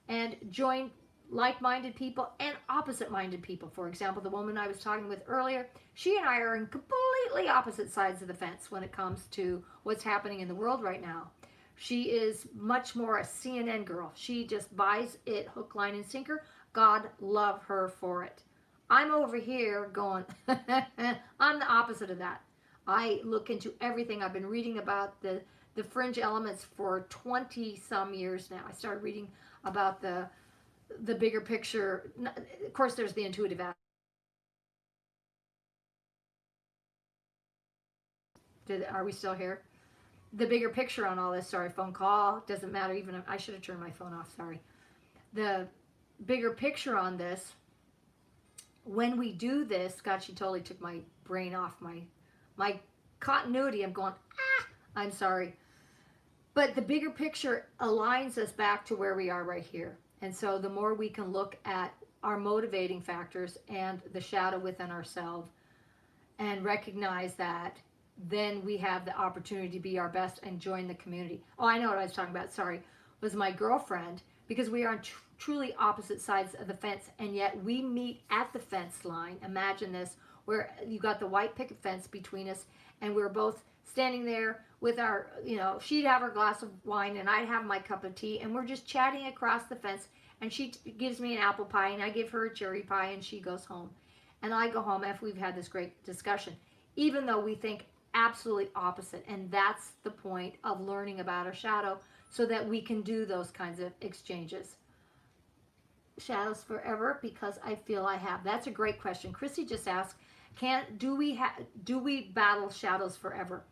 Speaker 1: And join like-minded people and opposite-minded people. For example, the woman I was talking with earlier, she and I are in completely opposite sides of the fence when it comes to what's happening in the world right now. She is much more a CNN girl. She just buys it hook, line, and sinker. God love her for it. I'm over here going, I'm the opposite of that. I look into everything. I've been reading about the fringe elements for 20 some years now. I started reading about the bigger picture. Of course, there's the intuitive aspect. Are we still here? The bigger picture on all this, sorry, phone call, doesn't matter, even if I should have turned my phone off, sorry. The bigger picture on this, when we do this, God, she totally took my brain off my continuity. I'm going, I'm sorry. But the bigger picture aligns us back to where we are right here. And so the more we can look at our motivating factors and the shadow within ourselves and recognize that, then we have the opportunity to be our best and join the community. Oh, I know what I was talking about, sorry, was my girlfriend, because we are on truly opposite sides of the fence, and yet we meet at the fence line. Imagine this, where you got the white picket fence between us, and we're both standing there with our, she'd have her glass of wine, and I'd have my cup of tea, and we're just chatting across the fence, and she gives me an apple pie, and I give her a cherry pie, and she goes home. And I go home after we've had this great discussion, even though we think absolutely opposite. And that's the point of learning about our shadow, so that we can do those kinds of exchanges. Shadows forever, because I feel I have. That's a great question. Chrissy just asked, do we battle shadows forever?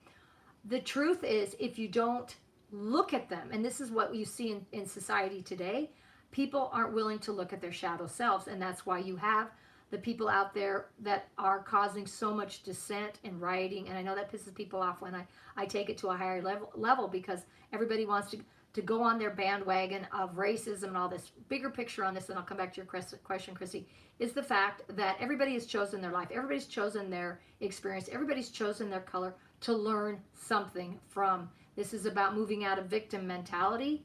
Speaker 1: The truth is, if you don't look at them, and this is what you see in society today, people aren't willing to look at their shadow selves, and that's why you have the people out there that are causing so much dissent and rioting. And I know that pisses people off when I take it to a higher level, because everybody wants to go on their bandwagon of racism and all this. Bigger picture on this, and I'll come back to your question, Chrissy, is the fact that everybody has chosen their life. Everybody's chosen their experience. Everybody's chosen their color to learn something from. This is about moving out of victim mentality,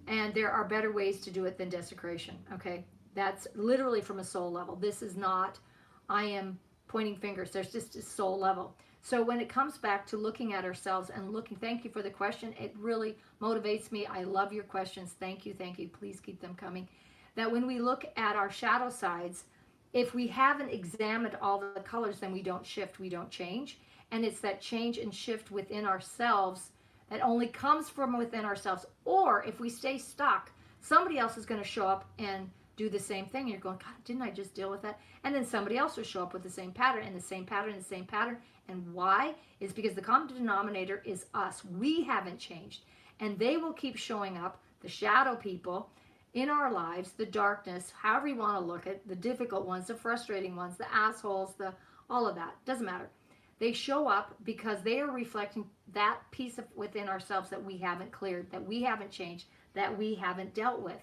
Speaker 1: and there are better ways to do it than desecration, okay? That's literally from a soul level. This is not, I am pointing fingers. There's just a soul level. So when it comes back to looking at ourselves and looking, thank you for the question. It really motivates me. I love your questions. Thank you. Thank you. Please keep them coming. That when we look at our shadow sides, if we haven't examined all the colors, then we don't shift, we don't change. And it's that change and shift within ourselves that only comes from within ourselves. Or if we stay stuck, somebody else is going to show up and do the same thing. And you're going, God, didn't I just deal with that? And then somebody else will show up with the same pattern and the same pattern and the same pattern. And why? Is because the common denominator is us. We haven't changed. And they will keep showing up, the shadow people in our lives, the darkness, however you want to look at, the difficult ones, the frustrating ones, the assholes, all of that. Doesn't matter. They show up because they are reflecting that piece of within ourselves that we haven't cleared, that we haven't changed, that we haven't dealt with.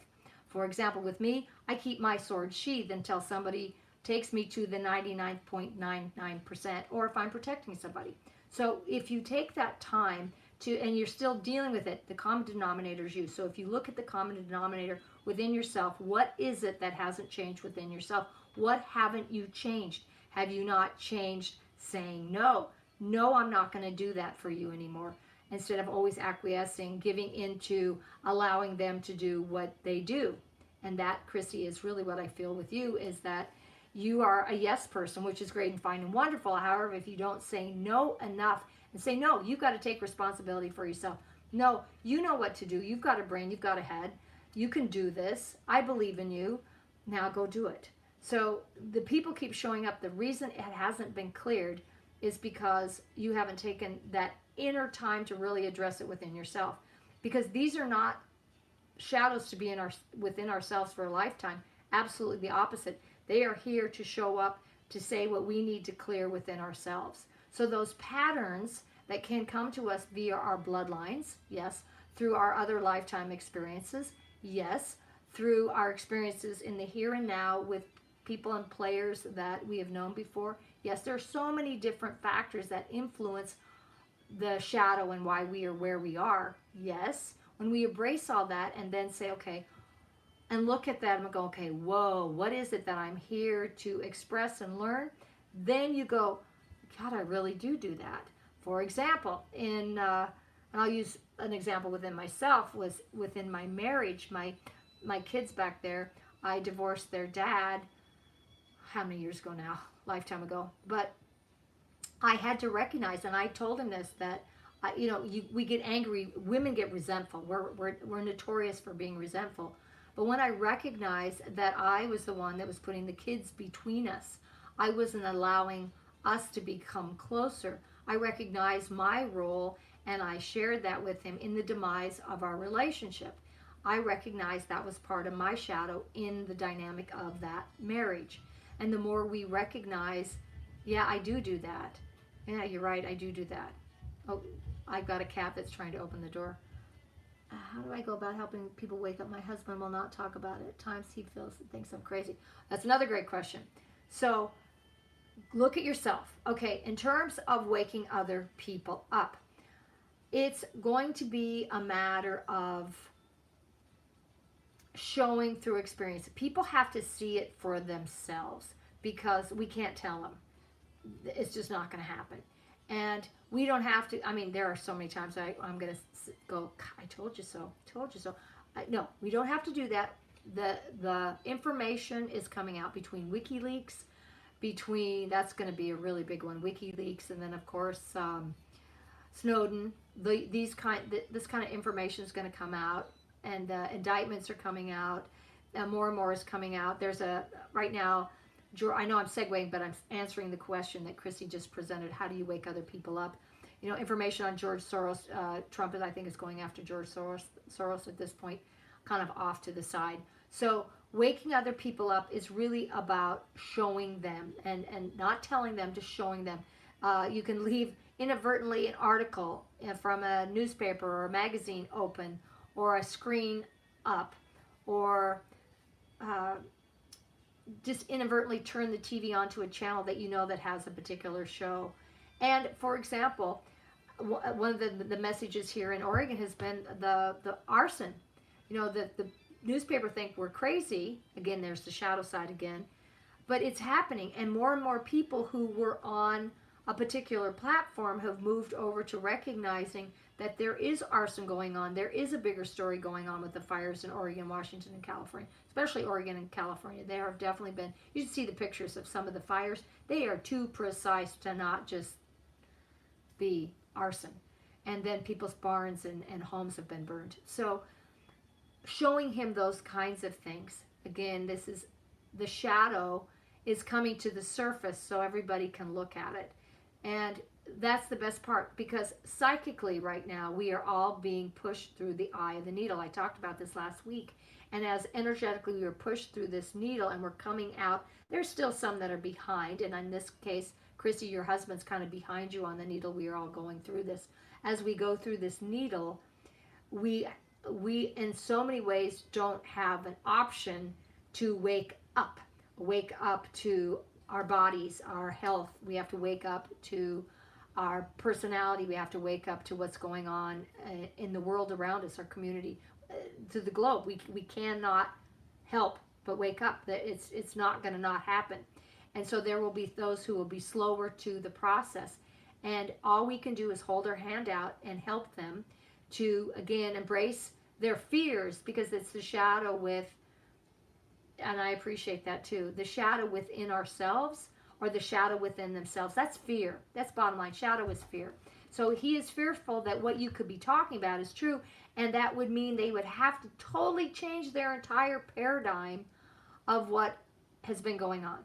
Speaker 1: For example, with me, I keep my sword sheathed until somebody takes me to the 99.99%, or if I'm protecting somebody. So if you take that time to, and you're still dealing with it, the common denominator is you. So if you look at the common denominator within yourself, what is it that hasn't changed within yourself? What haven't you changed? Have you not changed saying no? No, I'm not going to do that for you anymore. Instead of always acquiescing, giving into allowing them to do what they do. And that, Chrissy, is really what I feel with you, is that you are a yes person, which is great and fine and wonderful. However, if you don't say no enough and say, no, you've got to take responsibility for yourself. No, you know what to do. You've got a brain, you've got a head. You can do this. I believe in you. Now go do it. So the people keep showing up. The reason it hasn't been cleared is because you haven't taken that inner time to really address it within yourself. Because these are not shadows to be in within ourselves for a lifetime. Absolutely the opposite. They are here to show up to say what we need to clear within ourselves. So those patterns that can come to us via our bloodlines, yes, through our other lifetime experiences, yes, through our experiences in the here and now with people and players that we have known before. Yes, there are so many different factors that influence the shadow and why we are where we are. Yes, when we embrace all that and then say, okay, and look at that and go, okay, whoa, what is it that I'm here to express and learn? Then you go, God, I really do that. For example, and I'll use an example within myself, was within my marriage, my kids back there, I divorced their dad, how many years ago now? Lifetime ago. But I had to recognize, and I told him this, that we get angry, women get resentful. We're notorious for being resentful. But when I recognized that I was the one that was putting the kids between us, I wasn't allowing us to become closer. I recognized my role, and I shared that with him in the demise of our relationship. I recognized that was part of my shadow in the dynamic of that marriage. And the more we recognize, yeah, I do that. Yeah, you're right, I do that. Oh, I've got a cat that's trying to open the door. How do I go about helping people wake up? My husband will not talk about it. At times he thinks I'm crazy. That's another great question. So look at yourself. Okay, in terms of waking other people up, it's going to be a matter of showing through experience. People have to see it for themselves because we can't tell them. It's just not going to happen. And we don't have to, I mean, there are so many times I'm going to go, I told you so, no, we don't have to do that. The information is coming out between WikiLeaks, that's going to be a really big one, WikiLeaks, and then of course Snowden. This kind of information is going to come out, and indictments are coming out, and more is coming out. There's right now, I know I'm segueing, but I'm answering the question that Chrissy just presented. How do you wake other people up? Information on George Soros. Trump, I think, is going after George Soros at this point, kind of off to the side. So waking other people up is really about showing them and not telling them, just showing them. You can leave inadvertently an article from a newspaper or a magazine open, or a screen up, or just inadvertently turn the TV onto a channel that that has a particular show. And for example, one of the messages here in Oregon has been the arson. The newspaper think we're crazy. Again, there's the shadow side again. But it's happening, and more people who were on a particular platform have moved over to recognizing that there is arson going on. There is a bigger story going on with the fires in Oregon, Washington, and California, especially Oregon and California. There have definitely been, you should see the pictures of some of the fires. They are too precise to not just be arson. And then people's barns and homes have been burned. So showing him those kinds of things, again, this is the shadow is coming to the surface so everybody can look at it. And that's the best part, because psychically right now we are all being pushed through the eye of the needle. I talked about this last week. And as energetically we are pushed through this needle and we're coming out, there's still some that are behind. And in this case, Chrissy, your husband's kind of behind you on the needle. We are all going through this. As we go through this needle, we in so many ways don't have an option to wake up to our bodies, our health. We have to wake up to our personality. We have to wake up to what's going on in the world around us, our community, to the globe. We cannot help but wake up. It's not going to not happen. And so there will be those who will be slower to the process. And all we can do is hold our hand out and help them to, again, embrace their fears, because it's the shadow and I appreciate that too, the shadow within ourselves or the shadow within themselves. That's fear. That's bottom line. Shadow is fear. So he is fearful that what you could be talking about is true, and that would mean they would have to totally change their entire paradigm of what has been going on.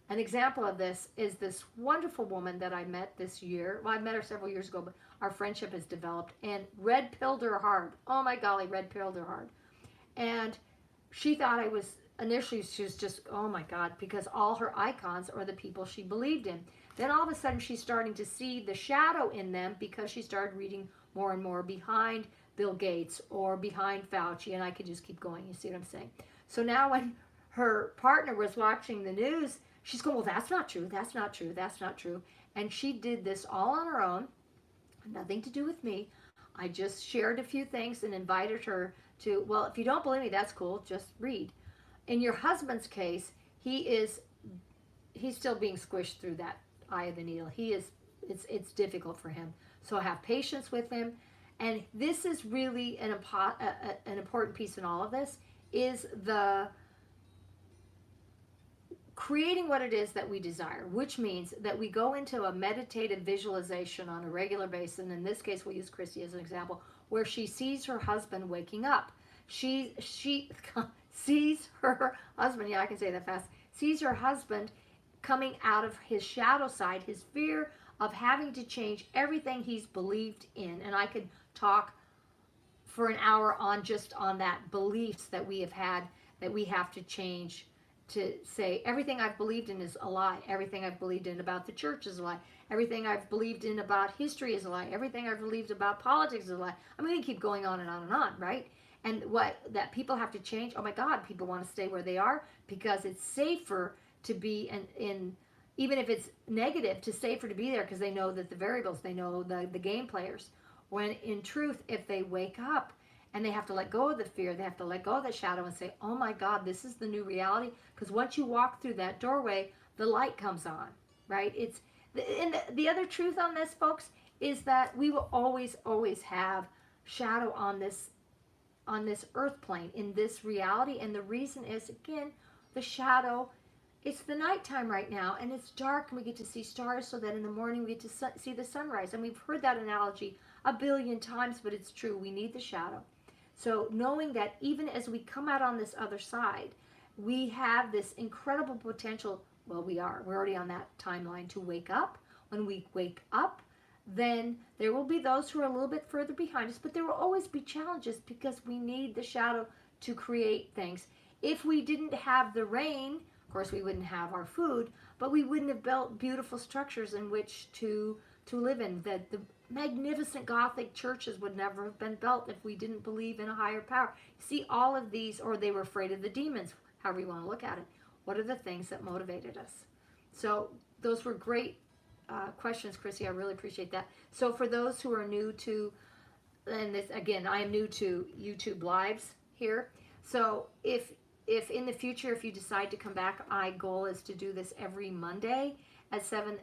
Speaker 1: An example of this is this wonderful woman that I met this year. Well, I met her several years ago, but our friendship has developed, and red pilled her hard. Oh my golly, red pilled her hard. And she thought I was, initially she was just, oh my God, because all her icons are the people she believed in. Then all of a sudden she's starting to see the shadow in them because she started reading more and more behind Bill Gates or behind Fauci, and I could just keep going. You see what I'm saying? So now when her partner was watching the news, she's going, well, that's not true, that's not true, that's not true. And she did this all on her own, nothing to do with me. I just shared a few things and invited her to, well, if you don't believe me, that's cool, just read. In your husband's case, he's still being squished through that eye of the needle. It's difficult for him. So have patience with him. And this is really an important piece in all of this, is the creating what it is that we desire, which means that we go into a meditative visualization on a regular basis. And in this case, we'll use Christy as an example, where she sees her husband waking up. She sees her husband, yeah, I can say that fast, sees her husband coming out of his shadow side, his fear of having to change everything he's believed in. And I could talk for an hour on just on that beliefs that we have had, that we have to change, to say everything I've believed in is a lie. Everything I've believed in about the church is a lie. Everything I've believed in about history is a lie. Everything I've believed about politics is a lie. I'm going to keep going on and on and on, right? And what that people have to change, oh my God, people want to stay where they are because it's safer to be in even if it's negative, to safer to be there because they know that the variables, they know the game players. When in truth, if they wake up and they have to let go of the fear, they have to let go of the shadow and say, oh my God, this is the new reality. Because once you walk through that doorway, the light comes on, right? And the other truth on this, folks, is that we will always, always have shadow on this earth plane, in this reality. And the reason is, again, the shadow, it's the nighttime right now, and it's dark, and we get to see stars so that in the morning we get to see the sunrise. And we've heard that analogy a billion times, but it's true. We need the shadow. So knowing that even as we come out on this other side, we have this incredible potential. Well, we're already on that timeline to wake up. When we wake up, then there will be those who are a little bit further behind us, but there will always be challenges because we need the shadow to create things. If we didn't have the rain, of course, we wouldn't have our food, but we wouldn't have built beautiful structures in which to live in. The magnificent Gothic churches would never have been built if we didn't believe in a higher power. See, all of these, or they were afraid of the demons, however you want to look at it. What are the things that motivated us? So those were great questions, Chrissy. I really appreciate that. So for those who are new to, and this, again, I am new to YouTube Lives here. So if in the future, if you decide to come back, my goal is to do this every Monday at 7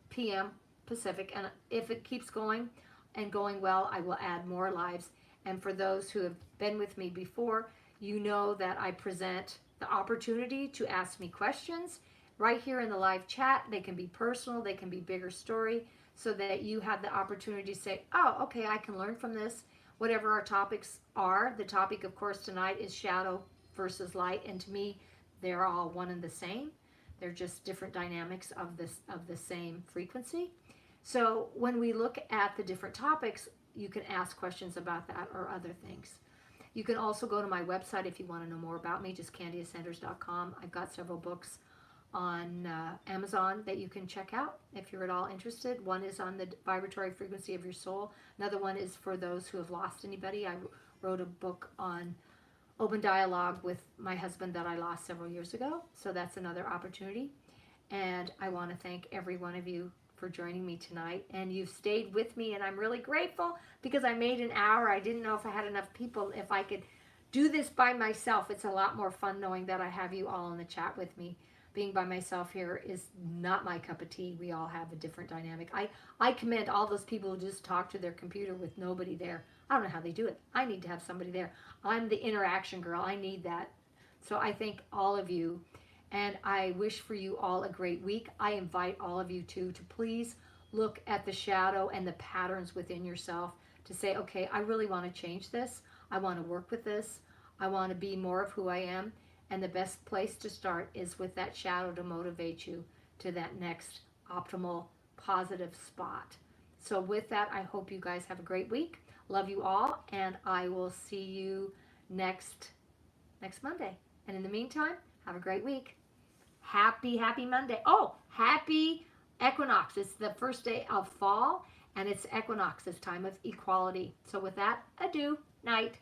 Speaker 1: p.m. Pacific. And if it keeps going and going well, I will add more lives. And for those who have been with me before, you know that I present the opportunity to ask me questions right here in the live chat. They can be personal, they can be bigger story, so that you have the opportunity to say, oh, okay, I can learn from this. Whatever our topics are. The topic, of course, tonight is shadow versus light, and to me, they're all one and the same. They're just different dynamics of the same frequency. So when we look at the different topics, you can ask questions about that or other things. You can also go to my website if you want to know more about me, just candiasanders.com. I've got several books on Amazon that you can check out if you're at all interested. One is on the vibratory frequency of your soul. Another one is for those who have lost anybody. I wrote a book on open dialogue with my husband that I lost several years ago. So that's another opportunity. And I want to thank every one of you for joining me tonight. And you've stayed with me, and I'm really grateful because I made an hour. I didn't know if I had enough people, if I could do this by myself. It's a lot more fun knowing that I have you all in the chat with me. Being by myself here is not my cup of tea. We all have a different dynamic. I commend all those people who just talk to their computer with nobody there. I don't know how they do it. I need to have somebody there. I'm the interaction girl. I need that. So I thank all of you, and I wish for you all a great week. I invite all of you to please look at the shadow and the patterns within yourself to say, okay, I really want to change this. I want to work with this. I want to be more of who I am. And the best place to start is with that shadow to motivate you to that next optimal, positive spot. So with that, I hope you guys have a great week. Love you all, and I will see you next Monday. And in the meantime, have a great week. Happy Monday. Oh, happy equinox. It's the first day of fall, and it's equinox, this time of equality. So with that, adieu. Night.